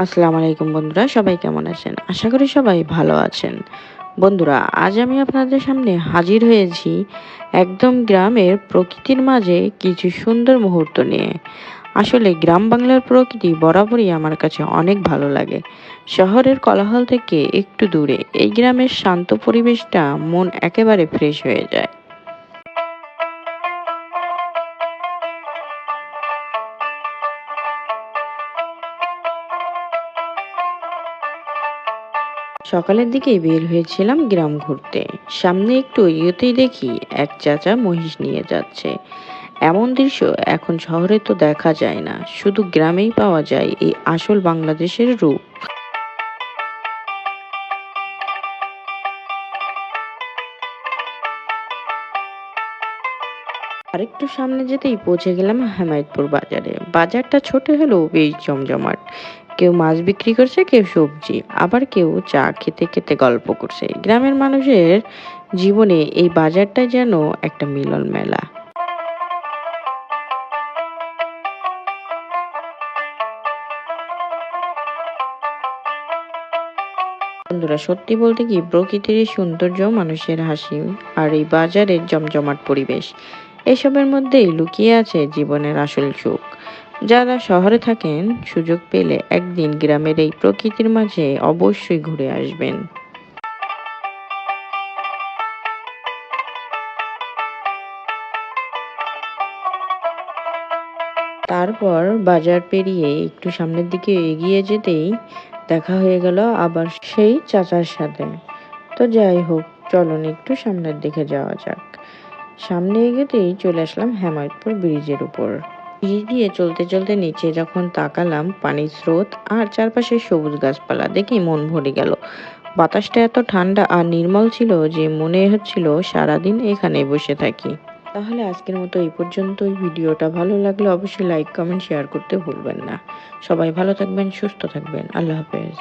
আসসালামু আলাইকুম বন্ধুরা, সবাই কেমন আছেন? আশা করি সবাই ভালো আছেন। বন্ধুরা, আজ আমি আপনাদের সামনে হাজির হয়েছি একদম গ্রামের প্রকৃতির মাঝে কিছু সুন্দর মুহূর্ত নিয়ে। আসলে গ্রাম বাংলার প্রকৃতি বরাবরই আমার কাছে অনেক ভালো লাগে। শহরের কোলাহল থেকে একটু দূরে এই গ্রামের শান্ত পরিবেশটা মন একেবারে ফ্রেশ হয়ে যায়। সকালের দিকেই বের হয়েছিলাম গ্রাম ঘুরতে। সামনে একটু এগোতেই দেখি এক চাচা মহিষ নিয়ে যাচ্ছে। এমন দৃশ্য এখন শহরে তো দেখা যায় না, শুধু গ্রামেই পাওয়া যায় এই আসল বাংলাদেশের রূপ। আরেকটু সামনে যেতেই পৌঁছে গেলাম হেমায়তপুর বাজারে। বাজারটা ছোট হলেও বেশ জমজমাট। কেউ মাছ বিক্রি করছে, কেউ সবজি, আবার কেউ চা খেতে খেতে গল্প করছে। গ্রামের মানুষের জীবনে এই বাজারটা যেন একটা মিলন মেলা। বন্ধুরা, সত্যি বলতে কি, প্রকৃতির এই সৌন্দর্য, মানুষের হাসি আর এই বাজারের জমজমাট পরিবেশ, এসবের মধ্যেই লুকিয়ে আছে জীবনের আসল সুখ। যারা শহরে থাকেন, সুযোগ পেলে একদিন গ্রামের এই প্রকৃতির মাঝে অবশ্যই ঘুরে আসবেন। তারপর বাজার পেরিয়ে একটু সামনের দিকে এগিয়ে যেতেই দেখা হয়ে গেল আবার সেই চাচার সাথে। তো যাই হোক, চলুন একটু সামনের দিকে যাওয়া যাক। সামনে এগোতেই চলে আসলাম হেমায়তপুর ব্রিজের উপর। ব্রিজ দিয়ে চলতে চলতে নিচে যখন তাকালাম, পানির স্রোত আর চারপাশে সবুজ গাছপালা দেখে মন ভরে গেল। বাতাসটা এত ঠান্ডা আর নির্মল ছিল যে মনে হচ্ছিল সারাদিন এখানে বসে থাকি। তাহলে আজকের মতো এই পর্যন্তই। ভিডিওটা ভালো লাগলে অবশ্যই লাইক, কমেন্ট, শেয়ার করতে ভুলবেন না। সবাই ভালো থাকবেন, সুস্থ থাকবেন। আল্লাহ হাফেজ।